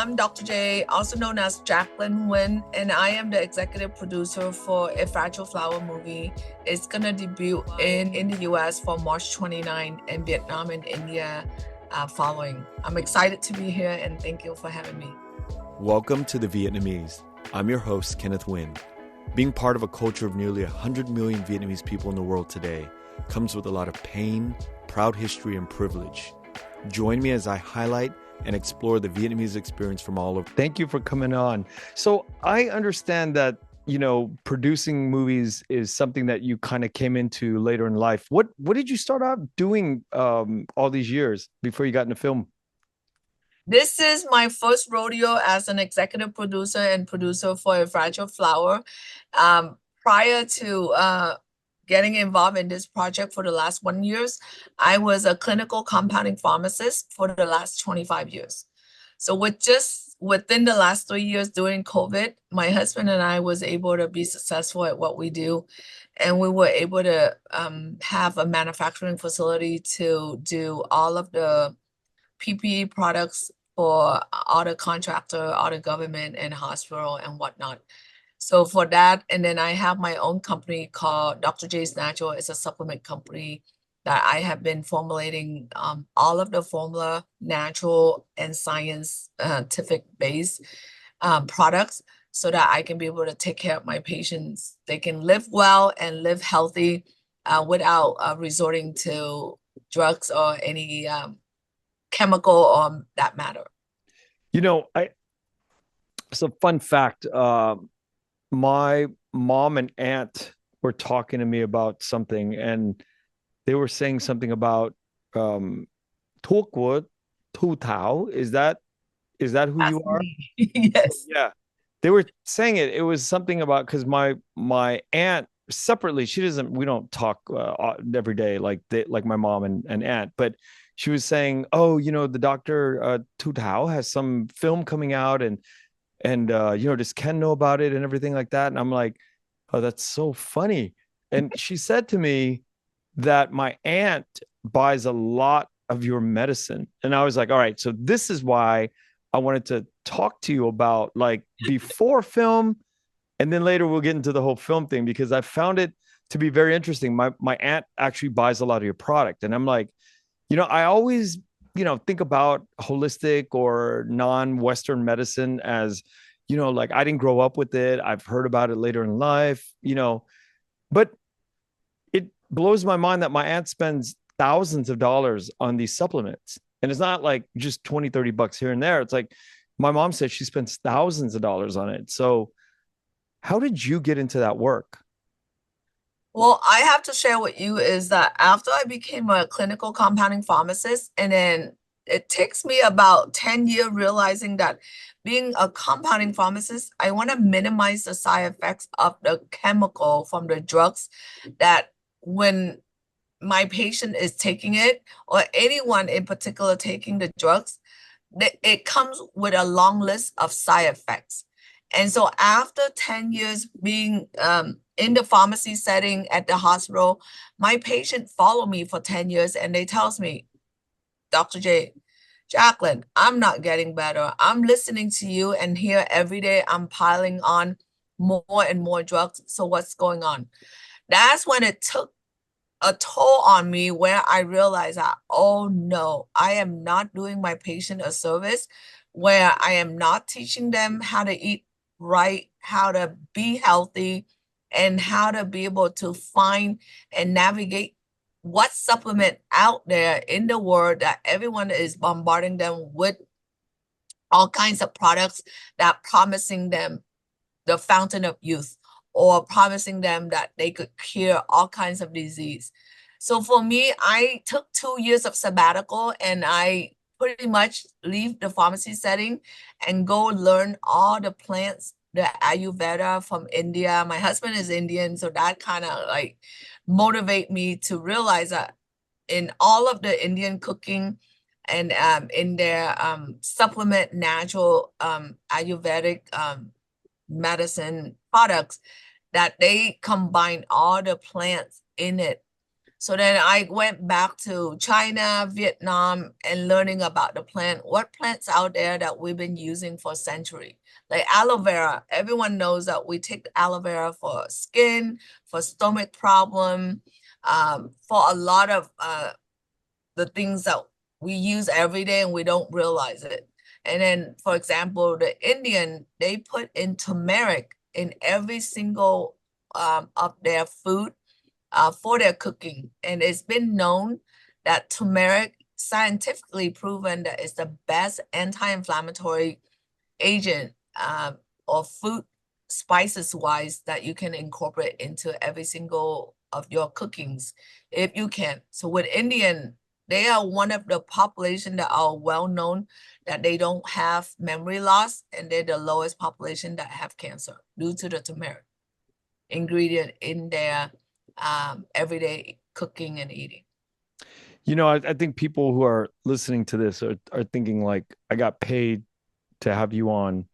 I'm Dr. J, also known as Jacqueline Nguyen, and I am the executive producer for A Fragile Flower movie. It's gonna debut in the US for March 29 and Vietnam and India following. I'm excited to be here and thank you for having me. Welcome to The Vietnamese. I'm your host, Kenneth Nguyen. Being part of a culture of nearly 100 million Vietnamese people in the world today comes with a lot of pain, proud history, and privilege. Join me as I highlight and explore the Vietnamese experience from all over. Thank you for coming on. So I understand that, producing movies is something that you kind of came into later in life. What did you start out doing all these years before you got into film? This is my first rodeo as an executive producer and producer for A Fragile Flower. Prior to getting involved in this project for the last 1 year, I was a clinical compounding pharmacist for the last 25 years. So within the last 3 years during COVID, my husband and I was able to be successful at what we do. And we were able to have a manufacturing facility to do all of the PPE products for all the contractor, all the government and hospital and whatnot. So for that, and then I have my own company called Dr. J's Natural. It's a supplement company that I have been formulating all of the formula, natural and scientific based products so that I can be able to take care of my patients. They can live well and live healthy without resorting to drugs or any chemical on that matter. It's a fun fact. My mom and aunt were talking to me about something, and they were saying something about Doctorate, Thu Thao. Is that who That's you are? Yes. Yeah. They were saying it was something about, because my aunt separately, we don't talk every day like my mom and aunt, but she was saying, oh, the doctor Thu Thao has some film coming out, and does Ken know about it and everything like that? And I'm like, oh, that's so funny. And she said to me that my aunt buys a lot of your medicine. And I was like, all right, so this is why I wanted to talk to you about, like, before film, and then later we'll get into the whole film thing, because I found it to be very interesting. My aunt actually buys a lot of your product. And I'm like, I always, think about holistic or non-Western medicine as, like, I didn't grow up with it. I've heard about it later in life, but it blows my mind that my aunt spends thousands of dollars on these supplements. And it's not like just 20, 30 bucks here and there. It's like my mom said she spends thousands of dollars on it. So how did you get into that work? Well, I have to share with you is that after I became a clinical compounding pharmacist, and then it takes me about 10 years realizing that being a compounding pharmacist, I want to minimize the side effects of the chemical from the drugs, that when my patient is taking it, or anyone in particular taking the drugs, it comes with a long list of side effects. And so after 10 years being in the pharmacy setting at the hospital, my patient followed me for 10 years and they tells me, Dr. J, Jacqueline, I'm not getting better. I'm listening to you, and here every day I'm piling on more and more drugs. So what's going on? That's when it took a toll on me, where I realized that, oh no, I am not doing my patient a service, where I am not teaching them how to eat right, how to be healthy, and how to be able to find and navigate what supplement out there in the world that everyone is bombarding them with all kinds of products that promising them the fountain of youth, or promising them that they could cure all kinds of disease. So for me, I took 2 years of sabbatical, and I pretty much leave the pharmacy setting and go learn all the plants, the Ayurveda from India. My husband is Indian, so that kind of like motivate me to realize that in all of the Indian cooking and in their supplement natural Ayurvedic medicine products, that they combine all the plants in it. So then I went back to China, Vietnam, and learning about the plant, what plants out there that we've been using for a century. Like aloe vera, everyone knows that we take aloe vera for skin, for stomach problem, for a lot of the things that we use every day and we don't realize it. And then, for example, the Indian, they put in turmeric in every single of their food for their cooking. And it's been known that turmeric, scientifically proven that it's the best anti-inflammatory agent or food spices wise that you can incorporate into every single of your cookings if you can. So with Indian, they are one of the population that are well known that they don't have memory loss, and they're the lowest population that have cancer due to the turmeric ingredient in their everyday cooking and eating. You know, I think people who are listening to this are thinking like, I got paid to have you on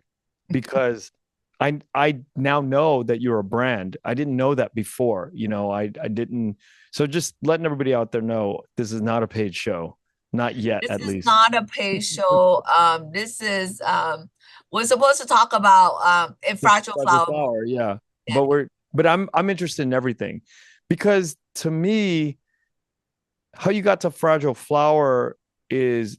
because I now know that you're a brand. I didn't know that before. You know, I didn't. So just letting everybody out there know this is not a paid show. Not yet, This at is least. not a paid show. This is we're supposed to talk about a The fragile fragile flower more. flower, yeah. Yeah. But I'm interested in everything because to me, how you got to fragile flower is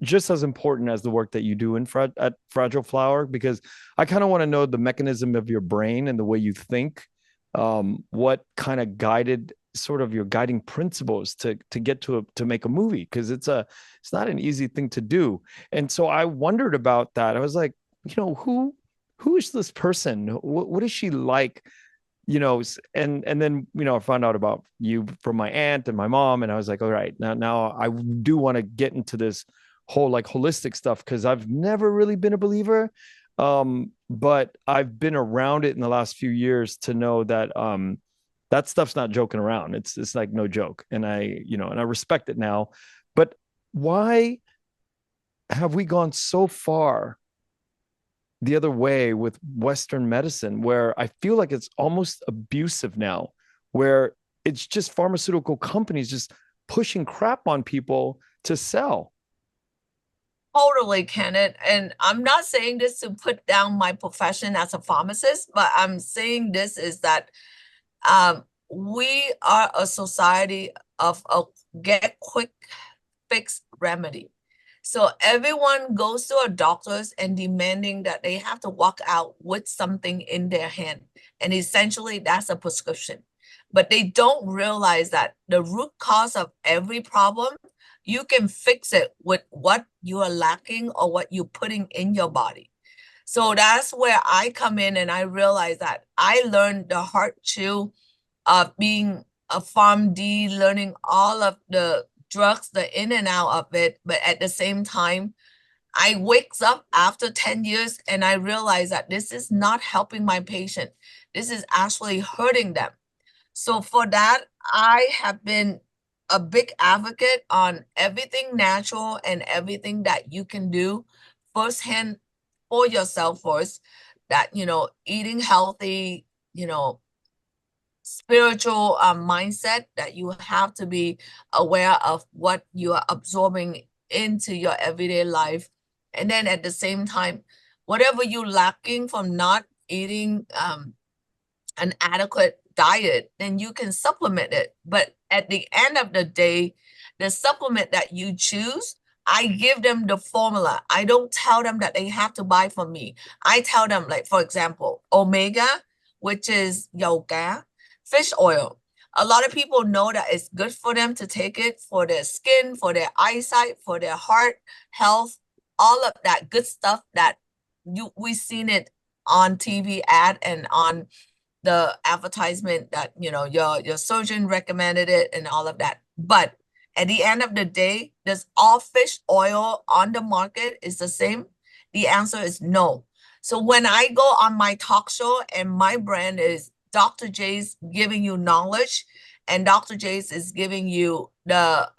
just as important as the work that you do at fragile flower, because I kind of want to know the mechanism of your brain and the way you think, what kind of guided sort of your guiding principles to get to make a movie, because it's not an easy thing to do. And so I wondered about that. I was like, you know, who is this person? What is she like? You know, and then, you know, I found out about you from my aunt and my mom, and I was like, all right, now I do want to get into this whole like holistic stuff, because I've never really been a believer, but I've been around it in the last few years to know that that stuff's not joking around. It's like no joke, and I respect it now. But why have we gone so far the other way with Western medicine, where I feel like it's almost abusive now, where it's just pharmaceutical companies just pushing crap on people to sell? Totally, Kenneth. And I'm not saying this to put down my profession as a pharmacist, but I'm saying this is that we are a society of a get quick fix remedy. So everyone goes to a doctor's and demanding that they have to walk out with something in their hand. And essentially that's a prescription. But they don't realize that the root cause of every problem, you can fix it with what you are lacking or what you're putting in your body. So that's where I come in, and I realize that I learned the hard chew of being a PharmD, learning all of the drugs, the in and out of it. But at the same time, I wakes up after 10 years and I realize that this is not helping my patient. This is actually hurting them. So for that, I have been a big advocate on everything natural and everything that you can do firsthand for yourself first, that, eating healthy, spiritual mindset, that you have to be aware of what you are absorbing into your everyday life. And then at the same time, whatever you're lacking from not eating an adequate diet, then you can supplement it. But at the end of the day, the supplement that you choose, I give them the formula. I don't tell them that they have to buy from me. I tell them, like, for example, omega, which is yoga, fish oil. A lot of people know that it's good for them to take it for their skin, for their eyesight, for their heart health, all of that good stuff that we've seen it on TV ad and on the advertisement that your surgeon recommended it and all of that. But at the end of the day, does all fish oil on the market is the same? The answer is no. So when I go on my talk show and my brand is Dr. J's giving you knowledge, and Dr. J's is giving you the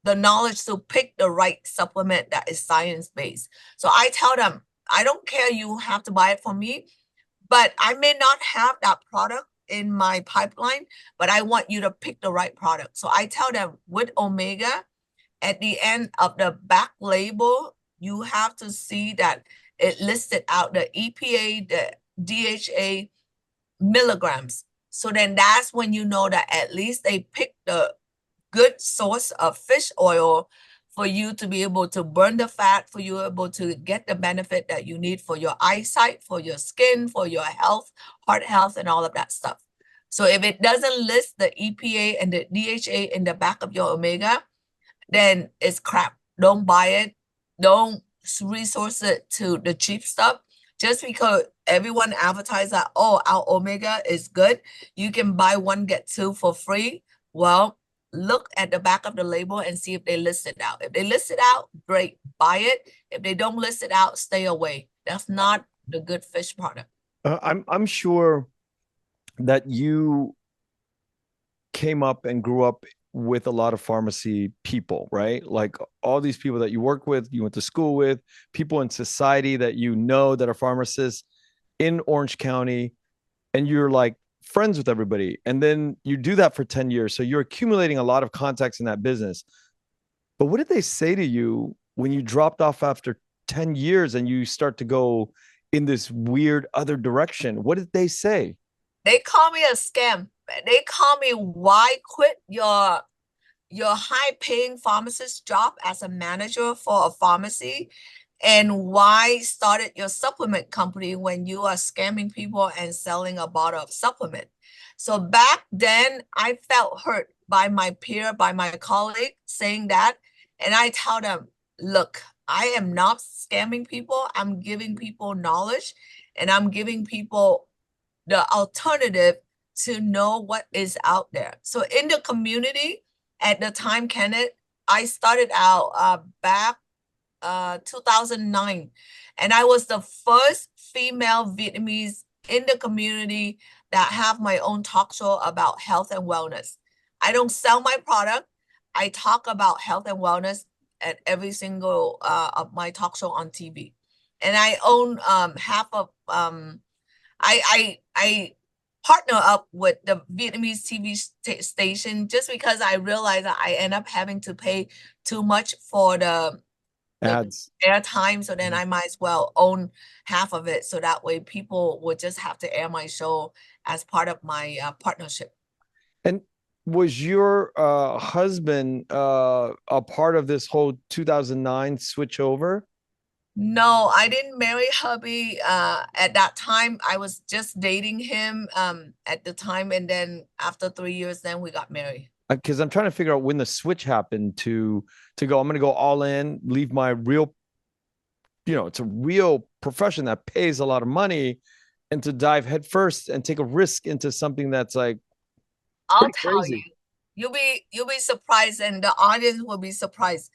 knowledge to pick the right supplement that is science-based. So I tell them, I don't care, you have to buy it from me, but I may not have that product in my pipeline, but I want you to pick the right product. So I tell them with omega, at the end of the back label, you have to see that it listed out the EPA, the DHA milligrams. So then that's when you know that at least they picked the good source of fish oil for you to be able to burn the fat, for you able to get the benefit that you need for your eyesight, for your skin, for your health, heart health, and all of that stuff. So if it doesn't list the EPA and the DHA in the back of your omega, then it's crap. Don't buy it. Don't resource it to the cheap stuff. Just because everyone advertises that, oh, our omega is good, you can buy one, get two for free. Well, look at the back of the label and see if they list it out. If they list it out, great, buy it. If they don't list it out, stay away. That's not the good fish product. I'm sure that you came up and grew up with a lot of pharmacy people, right? Like all these people that you work with, you went to school with, people in society that you know that are pharmacists in Orange County, and you're like friends with everybody. And then you do that for 10 years. So you're accumulating a lot of contacts in that business. But what did they say to you when you dropped off after 10 years and you start to go in this weird other direction? What did they say? They call me a scam. They call me, why quit your high paying pharmacist job as a manager for a pharmacy, and why started your supplement company when you are scamming people and selling a bottle of supplement. So back then I felt hurt by my peer, by my colleague saying that. And I tell them, look, I am not scamming people. I'm giving people knowledge, and I'm giving people the alternative to know what is out there. So in the community at the time, Kenneth, I started out back 2009, and I was the first female Vietnamese in the community that have my own talk show about health and wellness. I don't sell my product. I talk about health and wellness at every single of my talk show on TV. And I own half of I partner up with the Vietnamese TV station just because I realized that I end up having to pay too much for the Ads. airtime. So then I might as well own half of it. So that way people would just have to air my show as part of my partnership. And was your husband a part of this whole 2009 switch over? No, I didn't marry hubby at that time. I was just dating him at the time, and then after 3 years, then we got married. Because I'm trying to figure out when the switch happened to go, I'm going to go all in, leave my real, it's a real profession that pays a lot of money, and to dive headfirst and take a risk into something that's like I'll pretty tell crazy. you, you'll be surprised, and the audience will be surprised.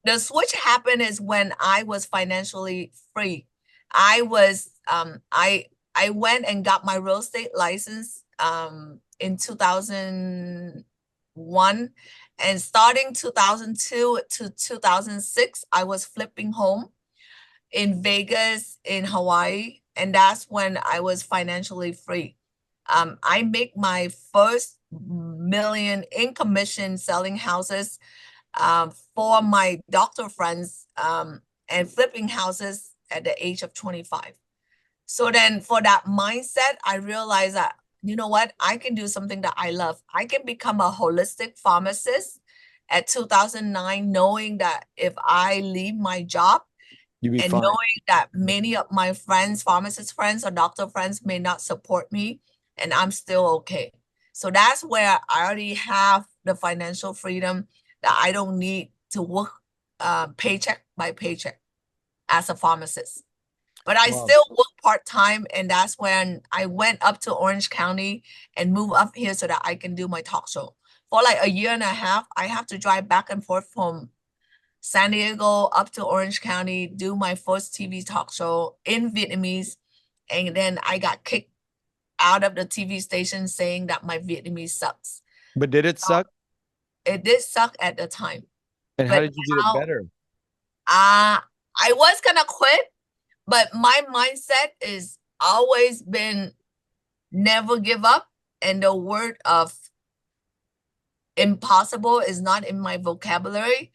The switch happened is when I was financially free. I was I went and got my real estate license in 2001, and starting 2002 to 2006 I was flipping home in Vegas, in Hawaii, and that's when I was financially free. I make my first million in commission selling houses for my doctor friends and flipping houses at the age of 25. So then for that mindset, I realized that, you know what, I can do something that I love. I can become a holistic pharmacist at 2009, knowing that if I leave my job You'd be and fine. knowing that many of my friends, pharmacist friends or doctor friends may not support me, and I'm still okay. So that's where I already have the financial freedom that I don't need to work paycheck by paycheck as a pharmacist. But I Wow. still work part-time, and that's when I went up to Orange County and moved up here so that I can do my talk show. For like a year and a half, I have to drive back and forth from San Diego up to Orange County, do my first TV talk show in Vietnamese, and then I got kicked out of the TV station saying that my Vietnamese sucks. But did it suck? It did suck at the time, And how but did you get it now better? I was gonna quit, but my mindset is always been never give up, and the word of impossible is not in my vocabulary.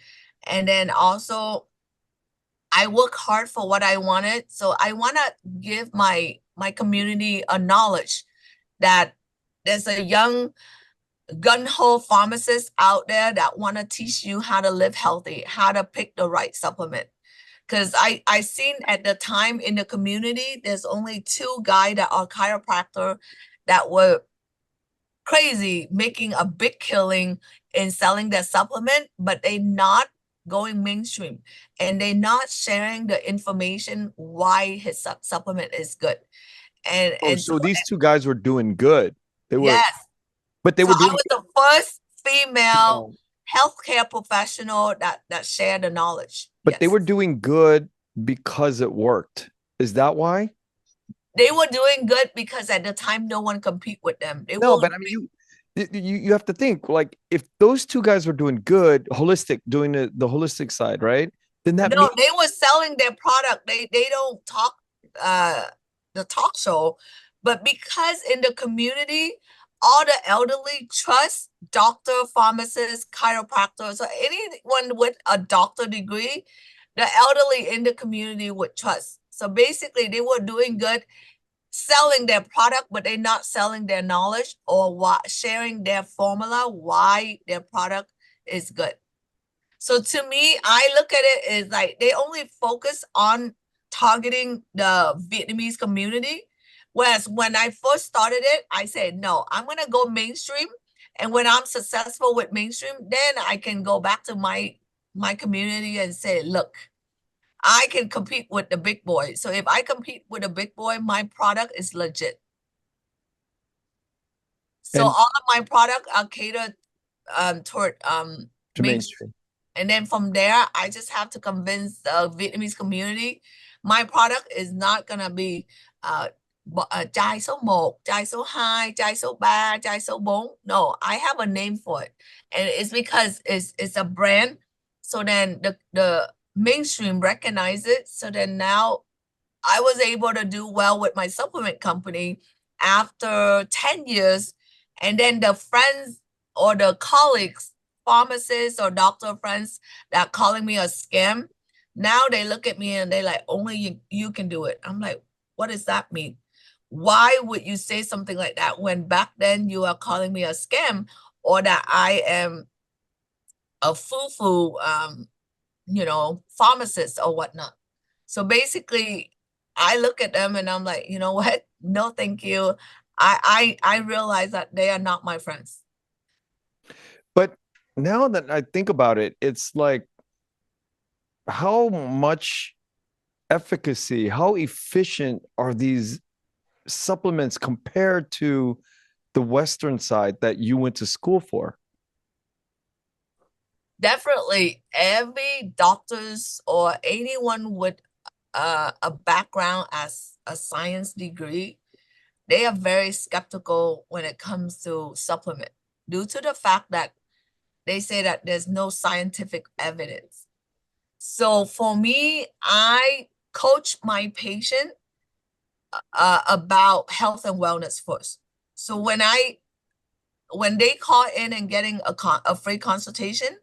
And then also I work hard for what I wanted. So I want to give my community a knowledge that there's a young gun-ho pharmacist out there that want to teach you how to live healthy, how to pick the right supplement. Because I seen at the time in the community, there's only two guys that are chiropractor that were crazy, making a big killing in selling their supplement, but they not going mainstream, and they not sharing the information why his supplement is good. Oh, And so so these two guys were doing good. They were, yes, but they so were I doing. was the first female Oh. healthcare professional that shared the knowledge. But they Yes. were doing good because it worked. Is that why? They were doing good because at the time no one compete with them. They No, were but I mean, you have to think like if those two guys were doing good, holistic, doing the holistic side, right? Then that no, means they were selling their product. They don't talk uh the talk show, but because in the community, all the elderly trust doctor, pharmacists, chiropractors, or anyone with a doctor degree, the elderly in the community would trust. So basically, they were doing good selling their product, but they're not selling their knowledge or sharing their formula why their product is good. So to me, I look at it as like they only focus on targeting the Vietnamese community. Whereas when I first started it, I said, no, I'm going to go mainstream. And when I'm successful with mainstream, then I can go back to my community and say, look, I can compete with the big boy. So if I compete with a big boy, my product is legit. So and all of my product are catered toward to mainstream. mainstream. And then from there, I just have to convince the Vietnamese community my product is not gonna be chai số 1, chai số 2, chai số 3, chai số 4. No, I have a name for it. And it's because it's a brand. So then the mainstream recognize it. So then now I was able to do well with my supplement company after 10 years. And then the friends or the colleagues, pharmacists or doctor friends that calling me a scam, now they look at me and they like, only you can do it. I'm like, what does that mean? Why would you say something like that when back then you are calling me a scam or that I am a foo-foo, pharmacist or whatnot? So basically, I look at them and I'm like, you know what? No, thank you. I realize that they are not my friends. But now that I think about it, it's like how much efficacy, how efficient are these supplements compared to the Western side that you went to school for? Definitely, every doctors or anyone with a background as a science degree, they are very skeptical when it comes to supplement due to the fact that they say that there's no scientific evidence. So for me, I coach my patient about health and wellness first. So when they call in and getting a free consultation,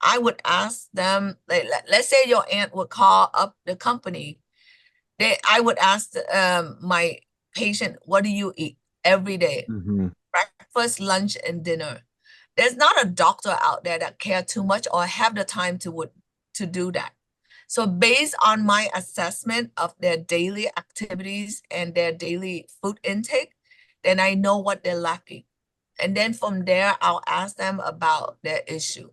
I would ask them, like, let's say your aunt would call up the company. I would ask my patient, what do you eat every day? Mm-hmm. Breakfast, lunch, and dinner. There's not a doctor out there that care too much or have the time to do that. So based on my assessment of their daily activities and their daily food intake, then I know what they're lacking. And then from there, I'll ask them about their issue.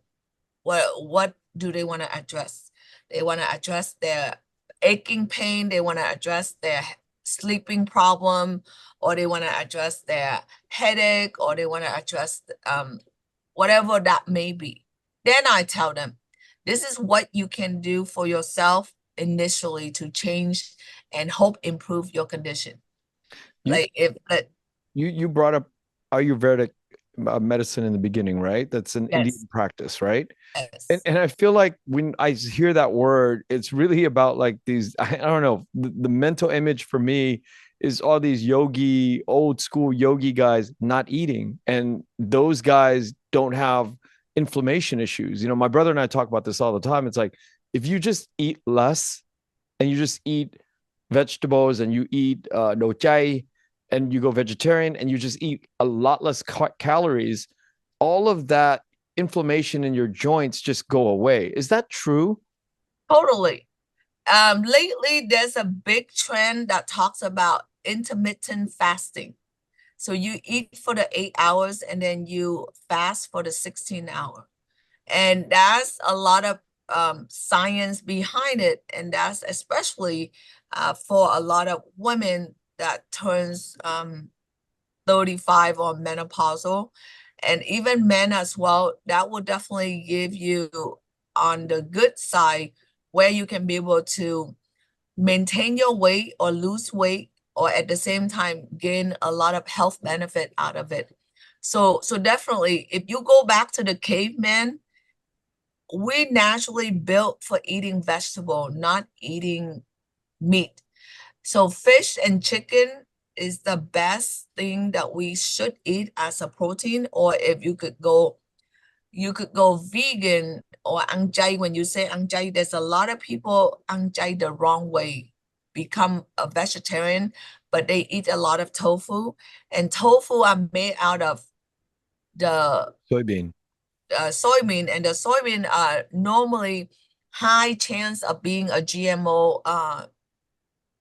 What do they want to address? They want to address their aching pain. They want to address their sleeping problem, or they want to address their headache, or they want to address whatever that may be. Then I tell them, this is what you can do for yourself initially to change and hope improve your condition. You Like if you brought up Ayurvedic medicine in the beginning, right? That's an yes, Indian practice, right? And yes, and I feel like when I hear that word, it's really about like these, I don't know, the mental image for me is all these old school yogi guys not eating. And those guys don't have inflammation issues. My brother and I talk about this all the time. It's like, if you just eat less and you just eat vegetables and you eat no chay and you go vegetarian and you just eat a lot less calories, all of that inflammation in your joints just go away. Is that true? Totally. Lately, there's a big trend that talks about intermittent fasting. So you eat for the 8 hours and then you fast for the 16 hour. And that's a lot of science behind it. And that's especially for a lot of women that turns 35 or menopausal, and even men as well. That will definitely give you on the good side where you can be able to maintain your weight or lose weight, or at the same time gain a lot of health benefit out of it. So definitely, if you go back to the caveman, we naturally built for eating vegetable, not eating meat. So fish and chicken is the best thing that we should eat as a protein. Or if you could go vegan or ăn chay. When you say ăn chay, there's a lot of people ăn chay the wrong way, become a vegetarian, but they eat a lot of tofu. And tofu are made out of the Soybean. soybean, and the soybean are normally high chance of being a GMO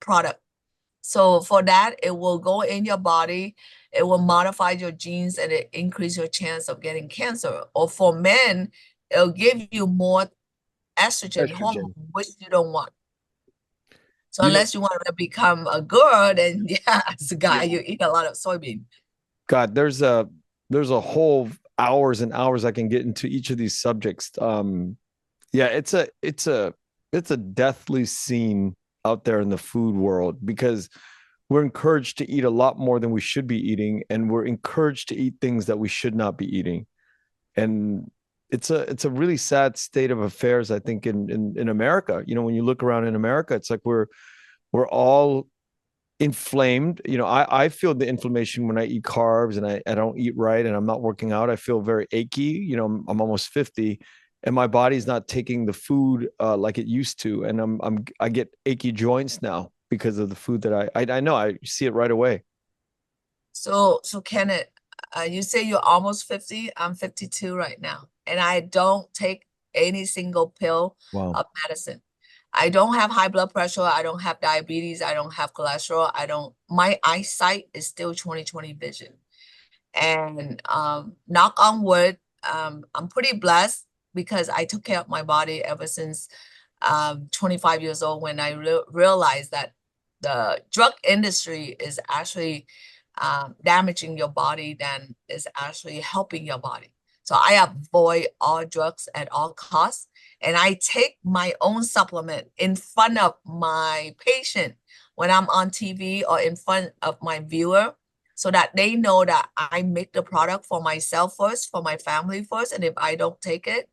product. So for that, it will go in your body, it will modify your genes, and it increase your chance of getting cancer. Or for men, it'll give you more estrogen hormone, which you don't want. So You know, unless you want to become a girl, then yeah, as a guy, you eat a lot of soybean. God, there's a whole hours and hours I can get into each of these subjects. Yeah, it's a deathly scene out there in the food world, because we're encouraged to eat a lot more than we should be eating, and we're encouraged to eat things that we should not be eating. And it's a really sad state of affairs, I think, in America. When you look around in America, it's like we're all inflamed. I feel the inflammation when I eat carbs and I don't eat right and I'm not working out. I feel very achy. I'm almost 50 and my body's not taking the food like it used to. And I get achy joints now because of the food that I know. I see it right away. So Kenneth, you say you're almost 50. I'm 52 right now, and I don't take any single pill Wow. of medicine. I don't have high blood pressure. I don't have diabetes. I don't have cholesterol. My eyesight is still 20/20 vision. And knock on wood, I'm pretty blessed because I took care of my body ever since 25 years old, when I realized that the drug industry is actually damaging your body than is actually helping your body. So I avoid all drugs at all costs. And I take my own supplement in front of my patient when I'm on TV or in front of my viewer, so that they know that I make the product for myself first, for my family first. And if I don't take it,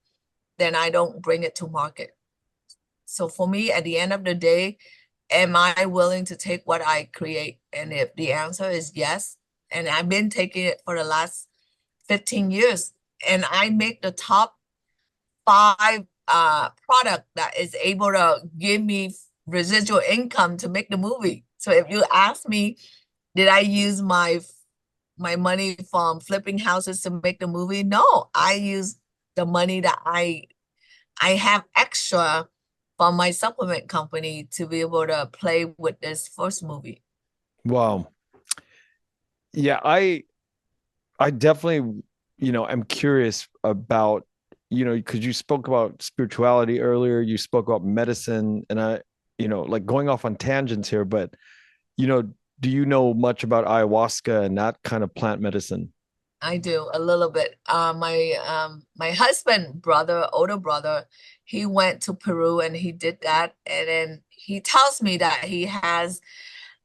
then I don't bring it to market. So for me, at the end of the day, am I willing to take what I create? And if the answer is yes, and I've been taking it for the last 15 years, and I make the top 5 product that is able to give me residual income to make the movie. So if you ask me, did I use my money from flipping houses to make the movie? No, I use the money that I have extra from my supplement company to be able to play with this first movie. Wow. Yeah, I definitely, I'm curious about, because you spoke about spirituality earlier, you spoke about medicine, and like going off on tangents here, but, do you know much about ayahuasca and that kind of plant medicine? I do a little bit. My husband brother, older brother, he went to Peru and he did that, and then he tells me that he has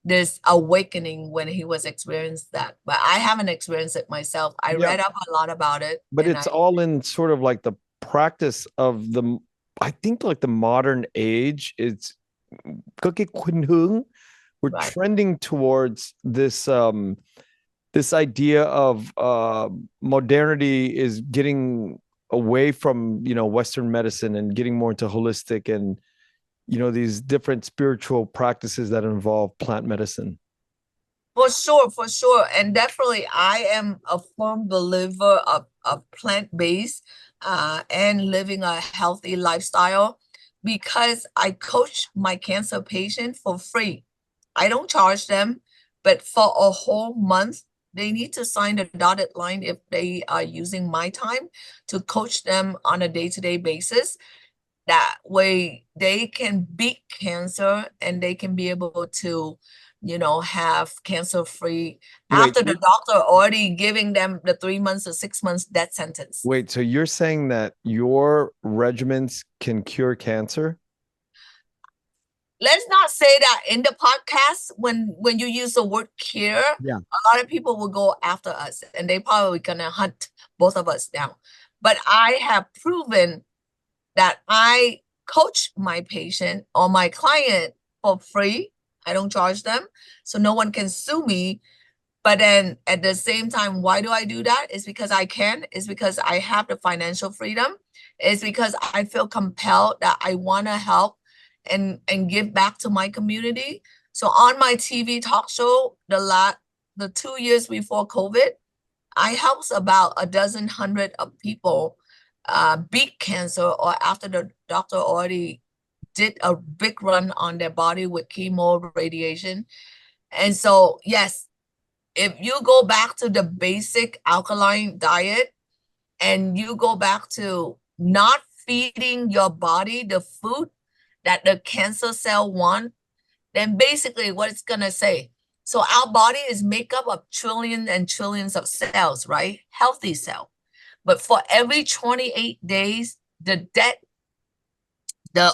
this awakening when he was experienced that, but I haven't experienced it myself. I Yeah, read up a lot about it, but and it's all in sort of like the practice of I think like the modern age. It's cookie khuynh hướng, we're Right. trending towards this this idea of modernity is getting away from, you know, Western medicine and getting more into holistic and, you know, these different spiritual practices that involve plant medicine. For sure, for sure. And definitely, I am a firm believer of plant-based and living a healthy lifestyle because I coach my cancer patient for free. I don't charge them, but for a whole month, they need to sign the dotted line if they are using my time to coach them on a day-to-day basis. That way they can beat cancer and they can be able to, you know, have cancer free Wait, after the doctor already giving them the 3 months or 6 months death sentence. wait, so you're saying that your regimens can cure cancer? Let's not say that in the podcast when you use the word cure, Yeah. a lot of people will go after us and they probably gonna hunt both of us down. But I have proven that I coach my patient or my client for free. I don't charge them, so no one can sue me. But then at the same time, why do I do that? It's because I can. It's because I have the financial freedom. It's because I feel compelled that I want to help and give back to my community. So on my TV talk show, the 2 years before COVID, I helped about a dozen hundred of people beat cancer or after the doctor already did a big run on their body with chemo radiation. And so, yes, if you go back to the basic alkaline diet and you go back to not feeding your body the food that the cancer cell want, then basically what it's gonna say. So our body is made up of trillions and trillions of cells, right? Healthy cell. But for every 28 days, the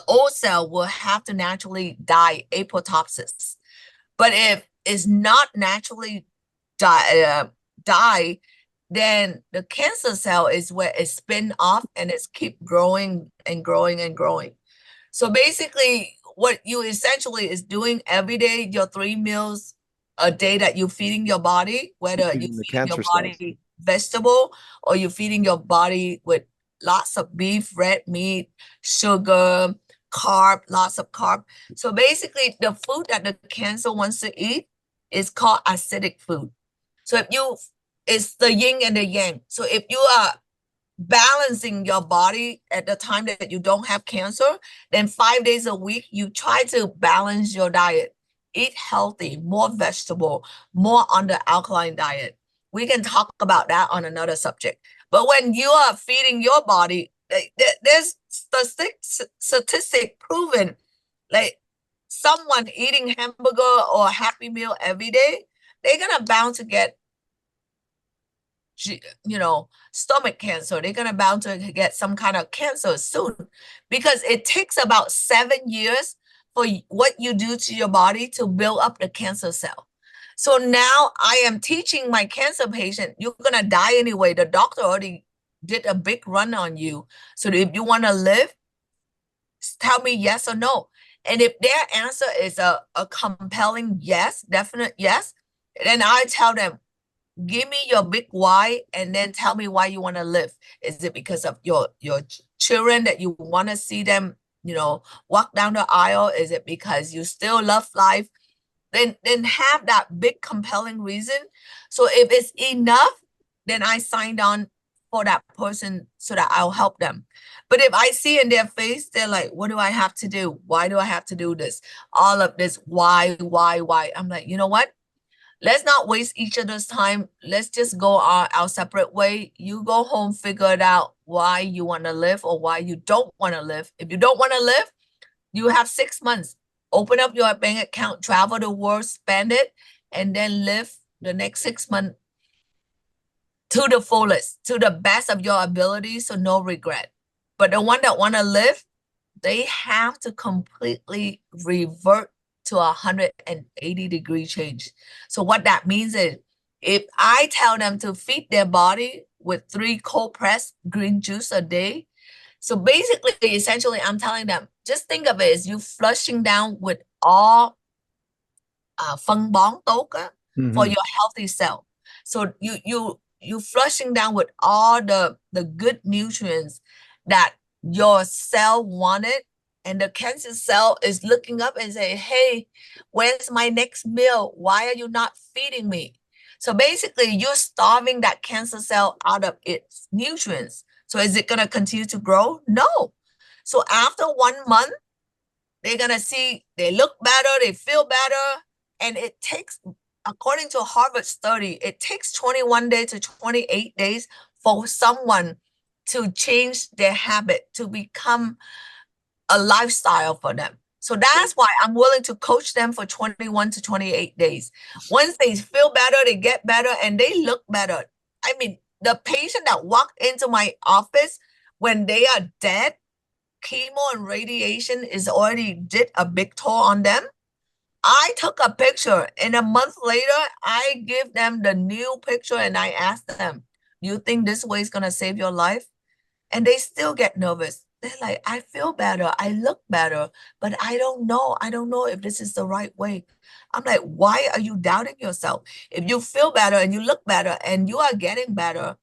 old cell will have to naturally die, apoptosis. But if it's not naturally die, then the cancer cell is where it spin off and it's keep growing and growing and growing. So basically, what you essentially is doing every day, your 3 meals a day that you're feeding your body, whether you're Feeding the feeding your cancer cells. body vegetable or you're feeding your body with lots of beef, red meat, sugar, carb, lots of carb. So basically, the food that the cancer wants to eat is called acidic food. So if you, it's the yin and the yang. So if you are balancing your body at the time that you don't have cancer, then 5 days a week, you try to balance your diet. Eat healthy, more vegetable, more on the alkaline diet. We can talk about that on another subject. But when you are feeding your body, there's statistic proven, like someone eating hamburger or Happy Meal every day, they're gonna bound to get stomach cancer. They're gonna bound to get some kind of cancer soon because it takes about 7 years for what you do to your body to build up the cancer cell. So now I am teaching my cancer patient, you're gonna die anyway. The doctor already did a big run on you. So if you want to live, tell me yes or no. And if their answer is a compelling yes, definite yes, then I tell them, give me your big why and then tell me why you want to live. Is it because of your children that you want to see them, walk down the aisle? Is it because you still love life? Then have that big compelling reason. So if it's enough, then I signed on for that person so that I'll help them. But if I see in their face, they're like, what do I have to do? Why do I have to do this? All of this, why? I'm like, you know what? Let's not waste each other's time. Let's just go our separate way. You go home, figure it out why you want to live or why you don't want to live. If you don't want to live, you have 6 months. Open up your bank account, travel the world, spend it, and then live the next 6 months to the fullest, to the best of your ability, so no regret. But the one that want to live, they have to completely revert to 180-degree change. So what that means is if I tell them to feed their body with 3 cold pressed green juice a day, so basically, essentially, I'm telling them, just think of it as you flushing down with all phân bón tốt á, for Mhm. your healthy cell. So you flushing down with all the good nutrients that your cell wanted, and the cancer cell is looking up and say, hey, where's my next meal? Why are you not feeding me? So basically, you're starving that cancer cell out of its nutrients. So is it going to continue to grow? No. So after 1 month, they're going to see they look better, they feel better. And it takes, according to a Harvard study, it takes 21 days to 28 days for someone to change their habit, to become a lifestyle for them. So that's why I'm willing to coach them for 21 to 28 days. Once they feel better, they get better, and they look better. I mean, the patient that walked into my office when they are dead, chemo and radiation is already did a big toll on them. I took a picture, and a month later, I give them the new picture and I ask them, you think this way is going to save your life? And they still get nervous. They're like, I feel better, I look better, but I don't know. I don't know if this is the right way. I'm like, why are you doubting yourself? If you feel better and you look better and you are getting better,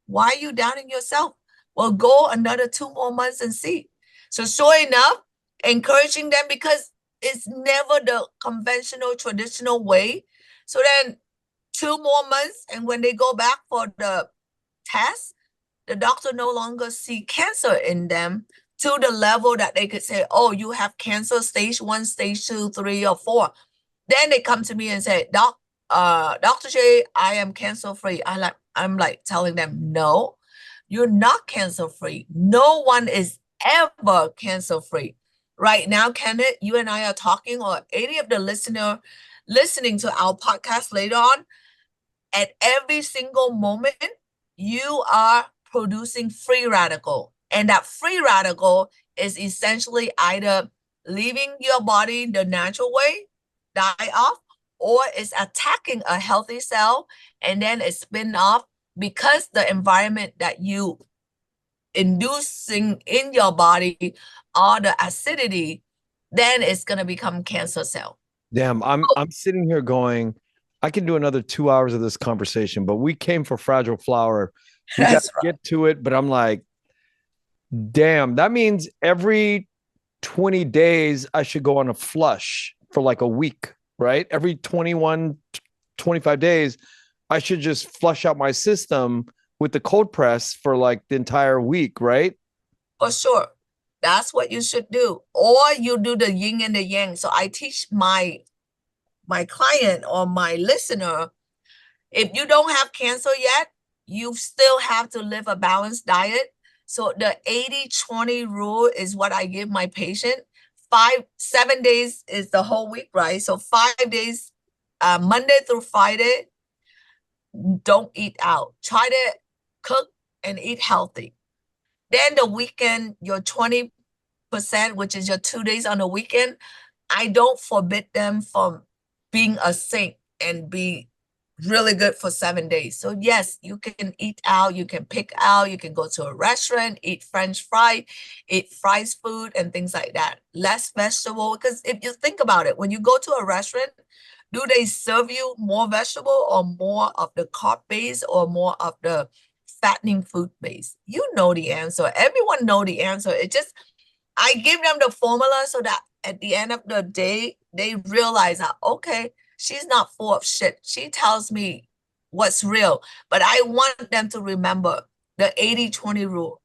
why are you doubting yourself? Well, go another 2 more months and see. So sure enough, encouraging them, because it's never the conventional, traditional way. So then 2 more months, and when they go back for the test, the doctor no longer see cancer in them to the level that they could say, oh, you have cancer stage 1, stage 2, 3, or 4. Then they come to me and say, Dr. J, I am cancer free. I'm like telling them, no, you're not cancer free. No one is ever cancer free. Right now, Kenneth, you and I are talking, or any of the listener listening to our podcast later on, at every single moment, you are producing free radical. And that free radical is essentially either leaving your body the natural way, die off, or it's attacking a healthy cell and then it's spin off, because the environment that you inducing in your body all the acidity, then it's going to become cancer cell. Damn, I'm sitting here going, I can do another 2 hours of this conversation, but we came for Fragile Flower. We got That's to right. get to it, but I'm like, damn, that means every 20 days I should go on a flush for like a week, right? Every 21, 25 days, I should just flush out my system with the cold press for like the entire week, right? For sure. That's what you should do. Or you do the yin and the yang. So I teach my client or my listener, if you don't have cancer yet, you still have to live a balanced diet. So the 80-20 rule is what I give my patient. 7 days is the whole week, right? So 5 days, Monday through Friday, don't eat out. Try to cook and eat healthy. Then the weekend, your 20%, which is your 2 days on the weekend, I don't forbid them from being a saint and be really good for 7 days. So yes, you can eat out, you can pick out, you can go to a restaurant, eat French fry, eat fries food and things like that. Less vegetable, because if you think about it, when you go to a restaurant, do they serve you more vegetable or more of the carb base or more of the fattening food base? You know the answer. Everyone know the answer. It just, I give them the formula so that at the end of the day, they realize that, okay, she's not full of shit. She tells me what's real, but I want them to remember the 80-20 rule.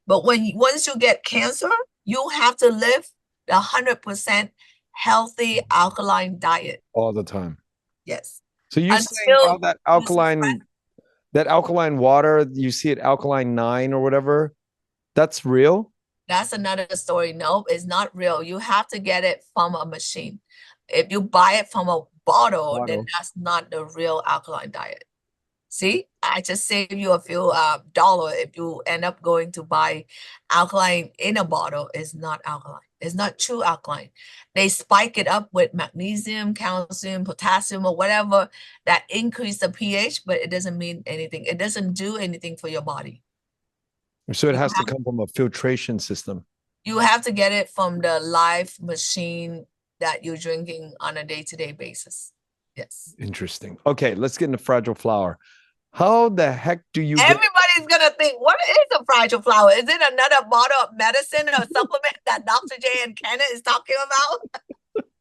But once you get cancer, you have to live the 100% healthy alkaline diet. All the time. Yes. So you're saying Until all that you suppress. alkaline water, you see it alkaline 9 or whatever, that's real? That's another story. Nope, it's not real. You have to get it from a machine. If you buy it from a bottle, then that's not the real alkaline diet. See, I just saved you a few dollar if you end up going to buy alkaline in a bottle. It's not alkaline. It's not true alkaline. They spike it up with magnesium, calcium, potassium, or whatever that increase the pH, but it doesn't mean anything. It doesn't do anything for your body. So it has to come from a filtration system. You have to get it from the live machine that you're drinking on a day-to-day basis. Yes. Interesting. Okay, let's get into fragile flower. How the heck do you get? Everybody's gonna think, what is a fragile flower? Is it another bottle of medicine or supplement that Dr. J and Kenneth is talking about?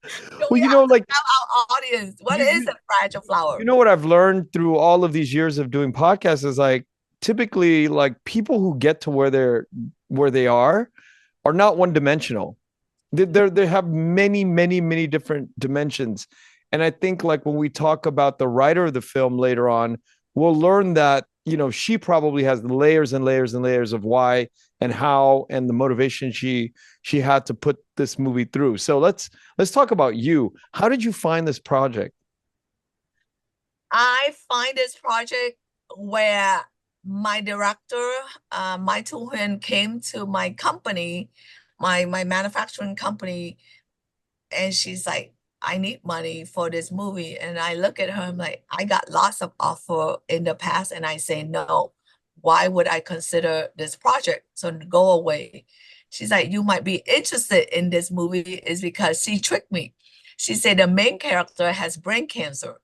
So Well, we you know, have to like tell our audience, what you, is you a fragile flower? you know what I've learned through all of these years of doing podcasts is like typically like people who get to where they are not one dimensional. They have many, many, many different dimensions. And I think like when we talk about the writer of the film later on, we'll learn that, you know, she probably has layers and layers and layers of why and how and the motivation she had to put this movie through. So let's talk about you. How did you find this project? I find this project where my director, my Huynh, came to my company, my manufacturing company, and she's like, I need money for this movie. And I look at her, I'm like, I got lots of offer in the past, and I say no. Why would I consider this project? So go away. She's like, you might be interested in this movie is because she tricked me. She said the main character has brain cancer.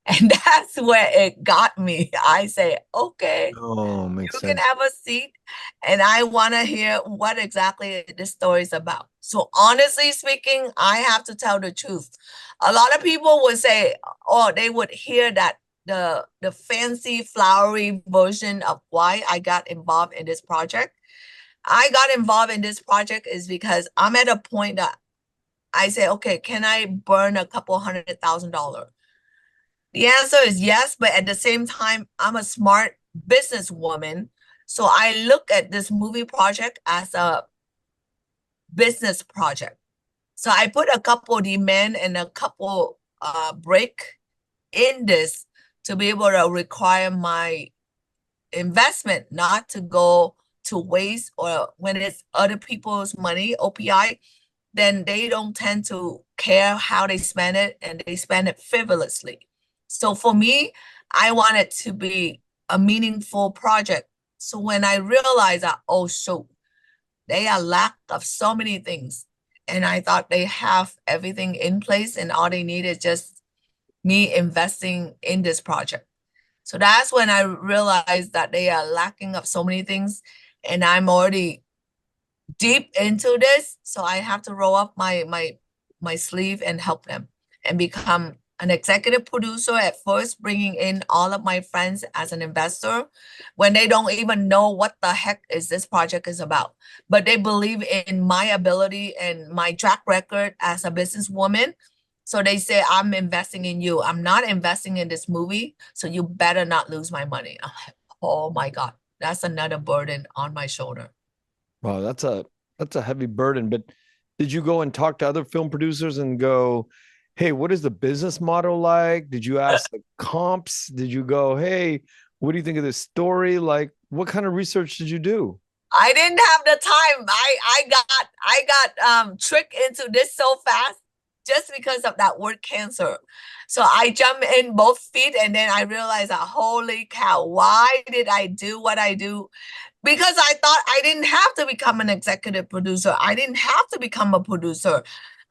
And that's where it got me. I say, okay, Oh, makes you can sense. have a seat, and I want to hear what exactly this story is about. So honestly speaking, I have to tell the truth. A lot of people would say, oh, they would hear that the fancy flowery version of why I got involved in this project. I got involved in this project is because I'm at a point that I say, okay, can I burn a couple $100,000? The answer is yes, but at the same time, I'm a smart businesswoman. So I look at this movie project as a business project. So I put a couple demand and a couple break in this to be able to require my investment not to go to waste, or when it's other people's money, OPI, then they don't tend to care how they spend it, and they spend it frivolously. So for me, I want it to be a meaningful project. So when I realized that, oh, shoot, they are lack of so many things. And I thought they have everything in place, and all they need is just me investing in this project. So that's when I realized that they are lacking of so many things. And I'm already deep into this, so I have to roll up my sleeve and help them and become an executive producer at first, bringing in all of my friends as an investor when they don't even know what the heck is this project is about, but they believe in my ability and my track record as a businesswoman. So they say, I'm investing in you, I'm not investing in this movie, so you better not lose my money. I'm like, oh my God, that's another burden on my shoulder. Wow, that's a heavy burden. But did you go and talk to other film producers and go, hey, what is the business model like? Did you ask the comps? Did you go, hey, what do you think of this story? Like, what kind of research did you do? I didn't have the time. I got tricked into this so fast just because of that word cancer. So I jumped in both feet, and then I realized that, holy cow, why did I do what I do? Because I thought I didn't have to become an executive producer. I didn't have to become a producer.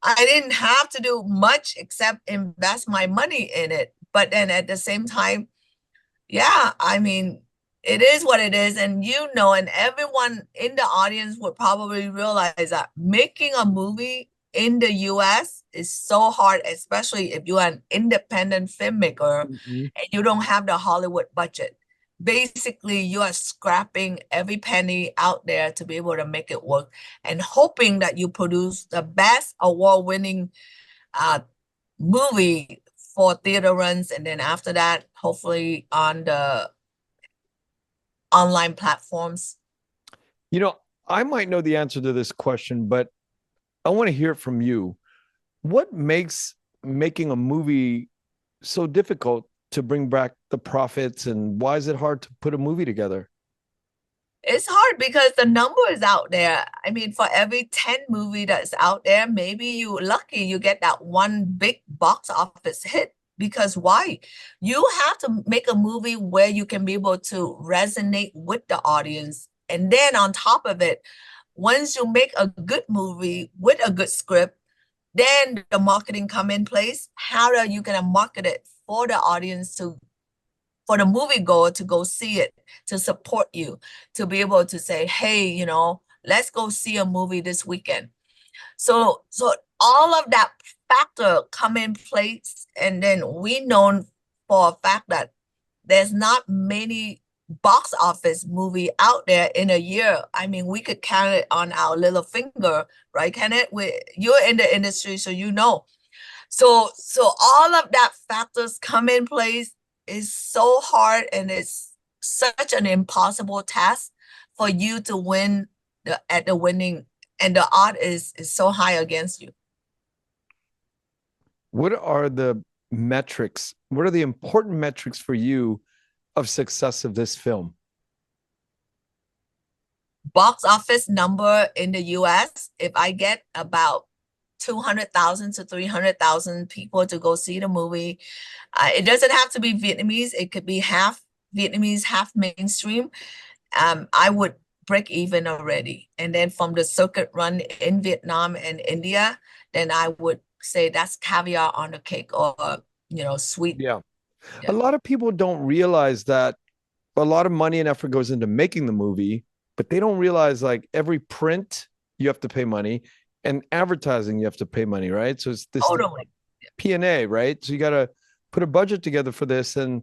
I didn't have to do much except invest my money in it. But then at the same time, yeah, I mean, it is what it is. And and everyone in the audience would probably realize that making a movie in the US is so hard, especially if you're an independent filmmaker Mhm. and you don't have the Hollywood budget. Basically, you are scrapping every penny out there to be able to make it work and hoping that you produce the best award-winning uh, movie for theater runs, and then after that, hopefully on the online platforms. You know, I might know the answer to this question, but I want to hear it from you. What makes making a movie so difficult to bring back the profits, and why is it hard to put a movie together? It's hard because the number is out there. I mean, for every 10 movie that's out there, maybe you lucky you get that one big box office hit. Because why? You have to make a movie where you can be able to resonate with the audience. And then on top of it, once you make a good movie with a good script, Then the marketing come in place. How are you gonna market it for the audience to, for the moviegoer to go see it, to support you, to be able to say, hey, you know, let's go see a movie this weekend. So all of that factor come in place, and then we known for a fact that there's not many box office movie out there in a year. I mean, we could count it on our little finger, right, Kenneth? You're in the industry, so you know. So all of that factors come in place. Is so hard, and it's such an impossible task for you to win at the winning, and the odds is so high against you. What are the metrics? What are the important metrics for you of success of this film? Box office number in the US, if I get about 200,000 to 300,000 people to go see the movie, it doesn't have to be Vietnamese. It could be half Vietnamese, half mainstream. I would break even already. And then from the circuit run in Vietnam and India, then I would say that's caviar on the cake, or, you know, sweet. Yeah. A Yeah. lot of people don't realize that a lot of money and effort goes into making the movie, but they don't realize like every print you have to pay money, and advertising you have to pay money, right? So it's this Totally. P&A, right? So you got to put a budget together for this. And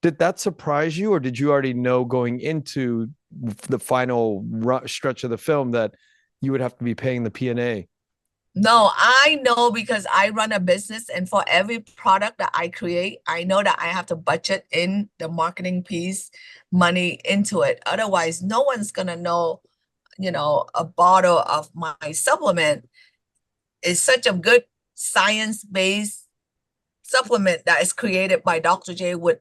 did that surprise you, or did you already know going into the final stretch of the film that you would have to be paying the P&A? No, I know because I run a business, and for every product that I create, I know that I have to budget in the marketing piece money into it. Otherwise, no one's gonna know, you know, a bottle of my supplement is such a good science-based supplement that is created by Dr. J with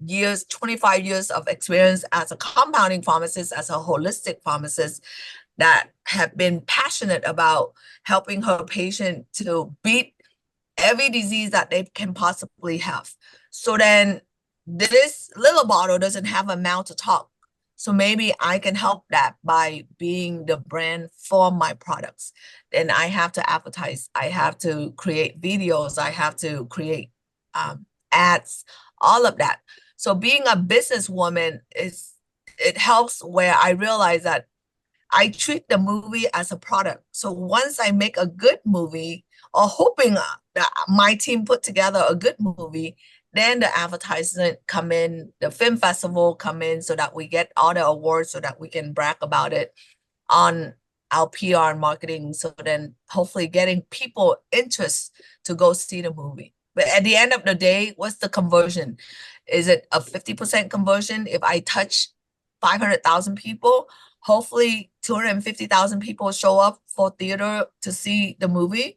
25 years of experience as a compounding pharmacist, as a holistic pharmacist, that have been passionate about helping her patient to beat every disease that they can possibly have. So then this little bottle doesn't have a mouth to talk. So maybe I can help that by being the brand for my products. Then I have to advertise, I have to create videos, I have to create ads, all of that. So being a businesswoman it helps where I realize that I treat the movie as a product. So once I make a good movie, or hoping that my team put together a good movie, then the advertisement come in, the film festival come in, so that we get all the awards, so that we can brag about it on our PR and marketing. So then hopefully getting people interest to go see the movie. But at the end of the day, what's the conversion? Is it a 50% conversion? If I touch 500,000 people, hopefully 250,000 people show up for theater to see the movie.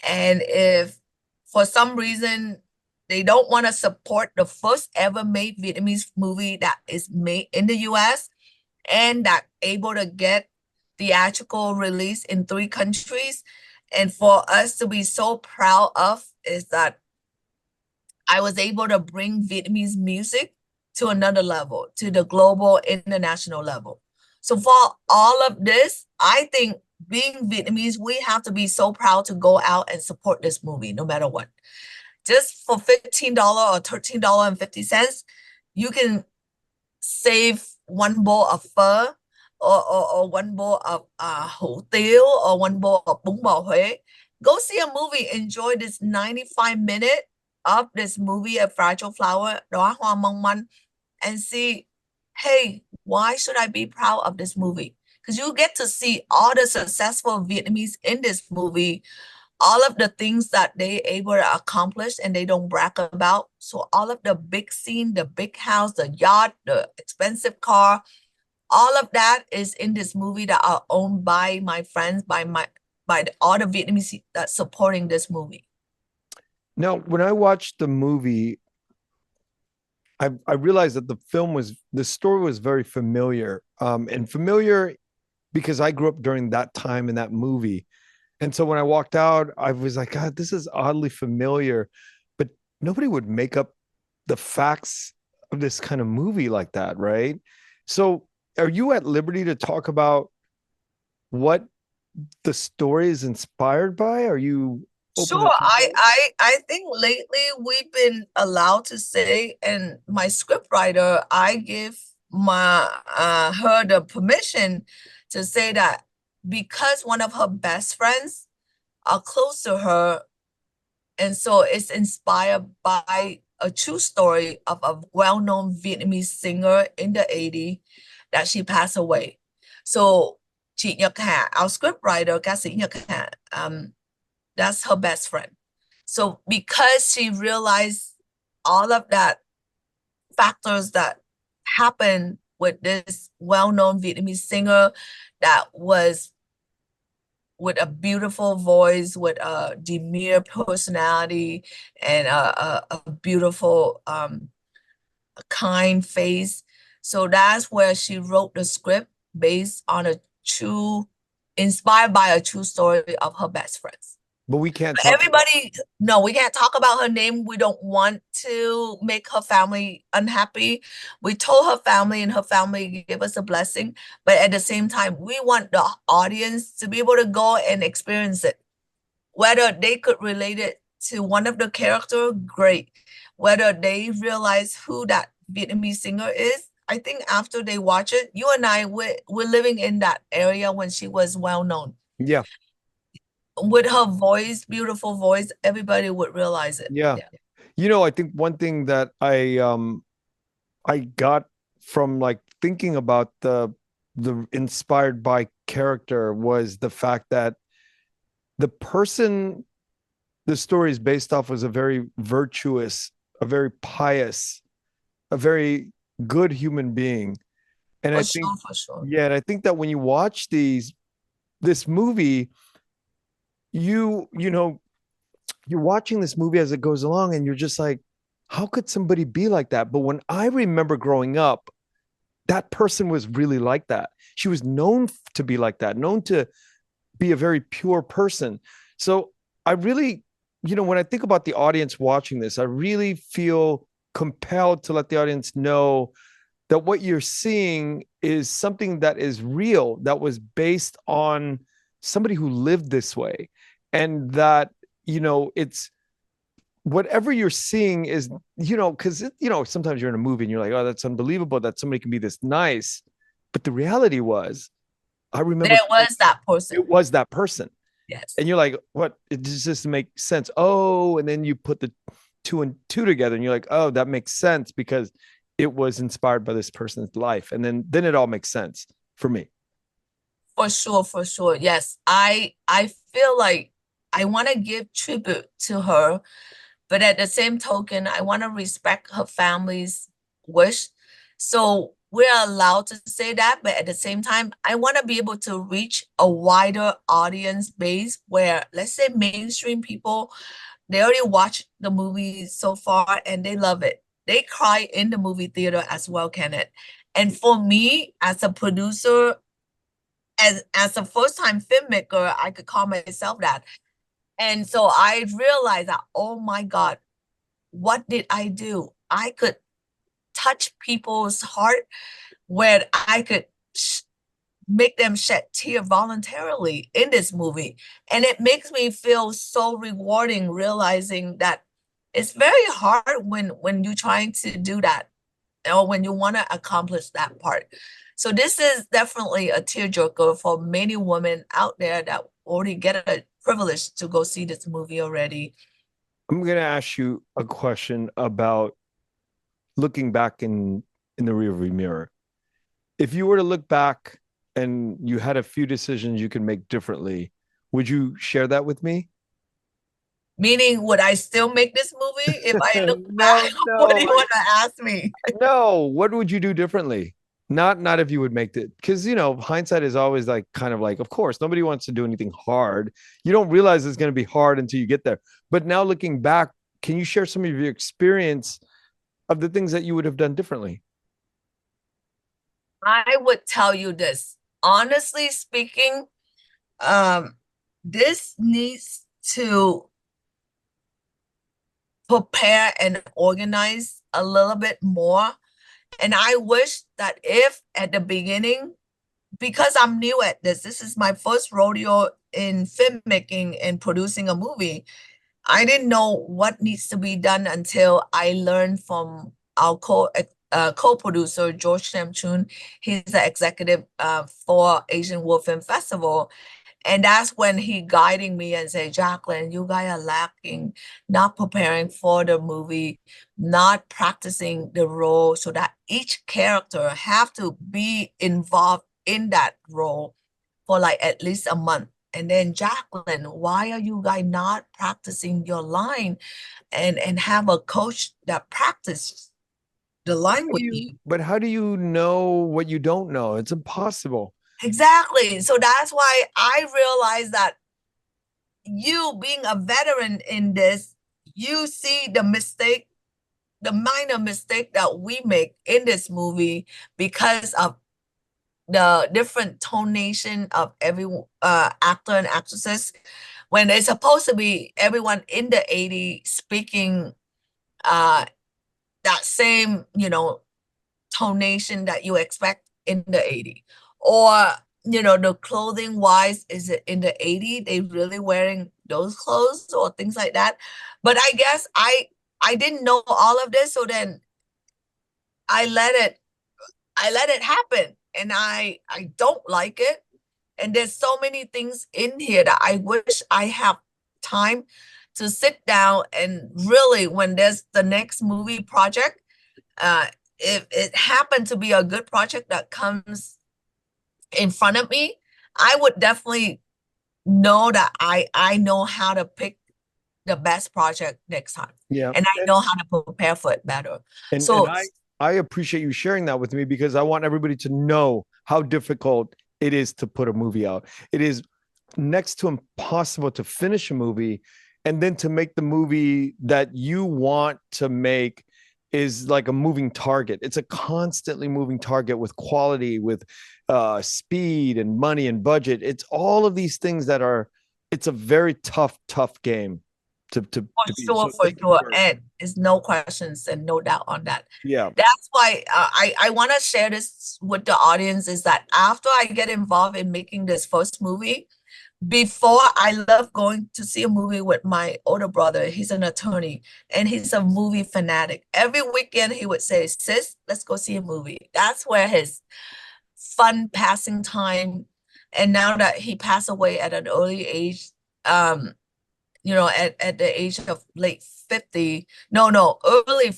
And if for some reason they don't want to support the first ever made Vietnamese movie that is made in the US and that able to get theatrical release in 3 countries, and for us to be so proud of is that I was able to bring Vietnamese music to another level, to the global, international level. So for all of this, I think being Vietnamese, we have to be so proud to go out and support this movie, no matter what. Just for $15 or $13.50, you can save one bowl of pho, or one bowl of hủ tiếu, or one bowl of bún bò Huế. Go see a movie, enjoy this 95-minute of this movie, A Fragile Flower, Đóa Hoa Mong Manh, and see, hey, why should I be proud of this movie? Because you get to see all the successful Vietnamese in this movie, all of the things that they able to accomplish and they don't brag about. So all of the big scene, the big house, the yacht, the expensive car, all of that is in this movie that are owned by my friends, all the Vietnamese that's supporting this movie. Now, when I watched the movie, I realized that the story was very familiar, and familiar because I grew up during that time in that movie. And so when I walked out, I was like, God, this is oddly familiar, but nobody would make up the facts of this kind of movie like that, right? So are you at liberty to talk about what the story is inspired by? Are you open Sure. it to me? I think lately we've been allowed to say, and my script writer, I give my her the permission to say that because one of her best friends are close to her, and so it's inspired by a true story of a well-known Vietnamese singer in the 80s that she passed away. So chị Nhật Hà, our script writer, ca sĩ Nhật Hà, that's her best friend. So because she realized all of that factors that happened with this well-known Vietnamese singer that was with a beautiful voice, with a demure personality, and a beautiful, kind face. So that's where she wrote the script based on inspired by a true story of her best friends. But we can't talk about. Everybody, no, we can't talk about her name. We don't want to make her family unhappy. We told her family, and her family gave us a blessing. But at the same time, we want the audience to be able to go and experience it. Whether they could relate it to one of the character, great. Whether they realize who that Vietnamese singer is, I think after they watch it, you and I, we're living in that area when she was well known. Yeah. With her voice, beautiful voice, everybody would realize it. Yeah. I think one thing that I got from like thinking about the inspired by character was the fact that the person the story is based off was a very virtuous, a very pious, a very good human being. And I think, For sure. yeah, and I think that when you watch this movie, you're watching this movie as it goes along, and you're just like, how could somebody be like that? But when I remember growing up, that person was really like that. She was known to be like that, known to be a very pure person. So I really, when I think about the audience watching this, I really feel compelled to let the audience know that what you're seeing is something that is real, that was based on somebody who lived this way. And that, it's whatever you're seeing is, because, sometimes you're in a movie and you're like, oh, that's unbelievable that somebody can be this nice. But the reality was, I remember There was that person. it was that person. Yes. And you're like, what? It just doesn't make sense. Oh, and then you put the two and two together and you're like, oh, that makes sense because it was inspired by this person's life. And then it all makes sense for me. For sure. Yes. I feel like I want to give tribute to her, but at the same token, I want to respect her family's wish. So we're allowed to say that, but at the same time, I want to be able to reach a wider audience base where, let's say, mainstream people, they already watched the movie so far and they love it. They cry in the movie theater as well, Kenneth. And for me, as a producer, as a first-time filmmaker, I could call myself that. And so I realized that, oh my God, what did I do? I could touch people's heart where I could make them shed tears voluntarily in this movie. And it makes me feel so rewarding realizing that it's very hard when you're trying to do that or when you want to accomplish that part. So this is definitely a tearjerker for many women out there that already get a privilege to go see this movie already. I'm going to ask you a question about looking back in the rearview mirror. If you were to look back and you had a few decisions you could make differently, would you share that with me? Meaning, would I still make this movie if I look back? What do you want to ask me? No, what would you do differently? Not if you would make it, because hindsight is always like kind of like, of course, nobody wants to do anything hard. You don't realize it's going to be hard until you get there. But now looking back, can you share some of your experience of the things that you would have done differently? I would tell you this. Honestly speaking, this needs to prepare and organize a little bit more. And I wish that if at the beginning, because I'm new at this, this is my first rodeo in filmmaking and producing a movie. I didn't know what needs to be done until I learned from our co-producer, George Chun. He's the executive for Asian World Film Festival. And that's when he guiding me and say, Jacqueline, you guys are lacking, not preparing for the movie, not practicing the role so that each character have to be involved in that role for like at least a month. And then Jacqueline, why are you guys not practicing your line and have a coach that practice the line with you? But how do you know what you don't know? It's impossible. Exactly. So that's why I realized that you being a veteran in this, you see the mistake, the minor mistake that we make in this movie because of the different tonation of every actor and actresses when it's supposed to be everyone in the 80s speaking that same, tonation that you expect in the 80s. Or, the clothing wise, is it in the 80s they really wearing those clothes or things like that? But I guess I didn't know all of this, so then I let it I let it happen, and I don't like it. And there's so many things in here that I wish I have time to sit down and really, when there's the next movie project, if it happened to be a good project that comes in front of me, I would definitely know that I know how to pick the best project next time. Yeah. And I know how to prepare for it better. And I appreciate you sharing that with me because I want everybody to know how difficult it is to put a movie out. It is next to impossible to finish a movie, and then to make the movie that you want to make is like a moving target. It's a constantly moving target with quality, with speed and money and budget. It's all of these things that are, it's a very tough game to be. For sure. And there's no questions and no doubt on that. Yeah. That's why I want to share this with the audience, is that after I get involved in making this first movie, before, I love going to see a movie with my older brother. He's an attorney and he's a movie fanatic. Every weekend he would say, sis, let's go see a movie. That's where his fun passing time. And now that he passed away at an early age, at the age of late 50, early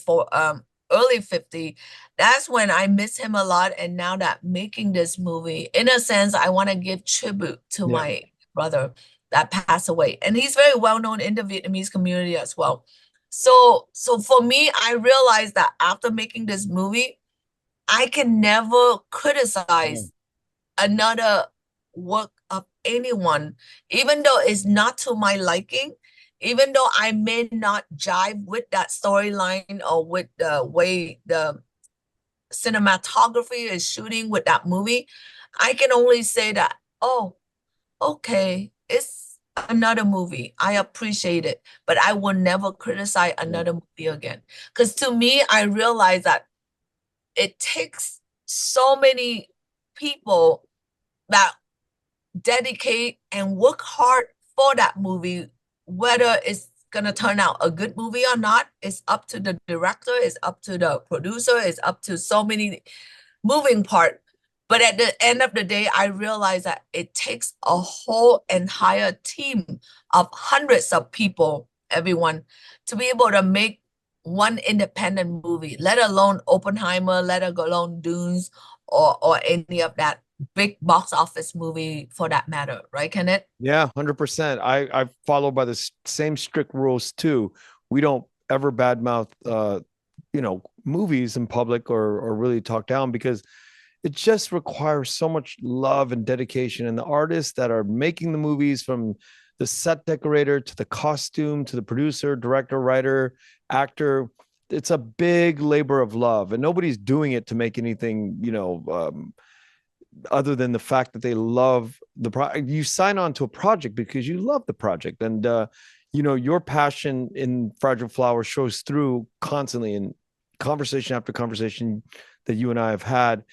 50, that's when I miss him a lot. And now that making this movie, in a sense, I want to give tribute to my brother that passed away. And he's very well known in the Vietnamese community as well. So for me, I realized that after making this movie, I can never criticize another work of anyone, even though it's not to my liking, even though I may not jive with that storyline or with the way the cinematography is shooting with that movie. I can only say that, oh, okay, it's another movie. I appreciate it, but I will never criticize another movie again. Because to me, I realize that it takes so many people that dedicate and work hard for that movie, whether it's gonna turn out a good movie or not. It's up to the director, it's up to the producer, it's up to so many moving parts. But at the end of the day, I realize that it takes a whole entire team of hundreds of people, everyone, to be able to make one independent movie, let alone Oppenheimer, let alone Dunes, or any of that big box office movie for that matter, right, Kenneth? Yeah, 100%. I follow by the same strict rules too. We don't ever badmouth movies in public or really talk down, because it just requires so much love and dedication. And the artists that are making the movies, from the set decorator to the costume to the producer, director, writer, actor, it's a big labor of love, and nobody's doing it to make anything, other than the fact that they love the project. You sign on to a project because you love the project, and your passion in Fragile Flower shows through constantly in conversation after conversation that you and I have had.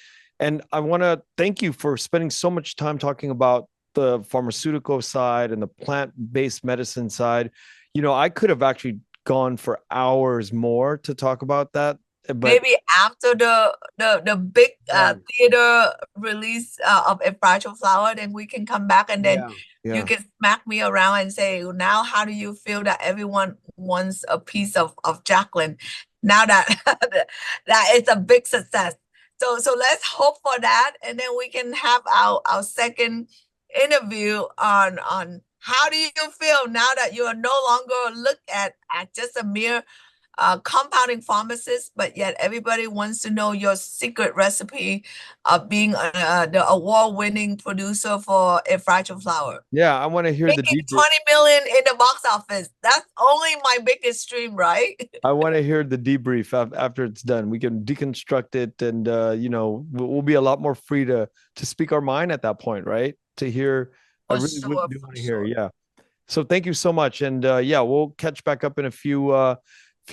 And I want to thank you for spending so much time talking about the pharmaceutical side and the plant-based medicine side. I could have actually gone for hours more to talk about that, but Maybe after the big yeah, theater release of A Fragile Flower, then we can come back and then yeah, you yeah. can smack me around and say, now how do you feel that everyone wants a piece of Jacqueline now that that it's a big success? So let's hope for that, and then we can have our second interview on how do you feel now that you are no longer looked at just a mere compounding pharmacist, but yet everybody wants to know your secret recipe of being the award-winning producer for A Fragile Flower. Yeah, I want to hear the Making debrief. 20 million in the box office. That's only my biggest dream, right? I want to hear the debrief after it's done. We can deconstruct it, and we'll be a lot more free to speak our mind at that point, right? To hear, I For really sure, do for want to hear. sure. Yeah. So thank you so much, and yeah, we'll catch back up in a few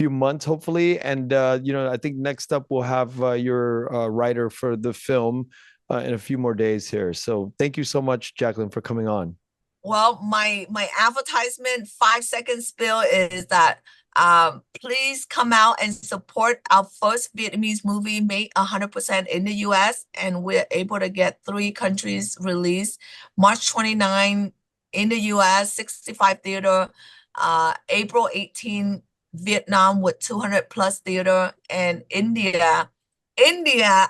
months, hopefully. And I think next up we'll have your writer for the film in a few more days here. So thank you so much, Jacqueline, for coming on. Well, my advertisement 5 second spiel is that please come out and support our first Vietnamese movie made 100% in the US, and we're able to get 3 countries released. March 29 in the US, 65 theater, April 18 Vietnam with 200 plus theater, and India,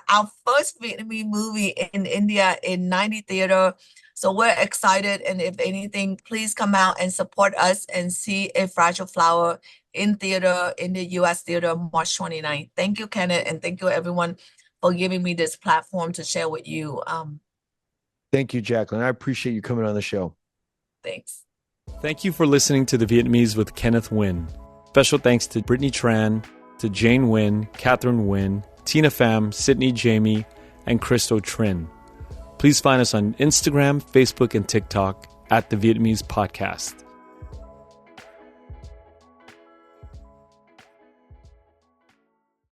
our first Vietnamese movie in India in 90 theater. So we're excited. And if anything, please come out and support us and see A Fragile Flower in theater in the US theater March 29th. Thank you, Kenneth. And thank you everyone for giving me this platform to share with you. Thank you, Jacqueline. I appreciate you coming on the show. Thanks. Thank you for listening to The Vietnamese with Kenneth Nguyen. Special thanks to Brittany Tran, to Jane Nguyen, Catherine Nguyen, Tina Pham, Sydney Jamie, and Christo Trin. Please find us on Instagram, Facebook, and TikTok at The Vietnamese Podcast.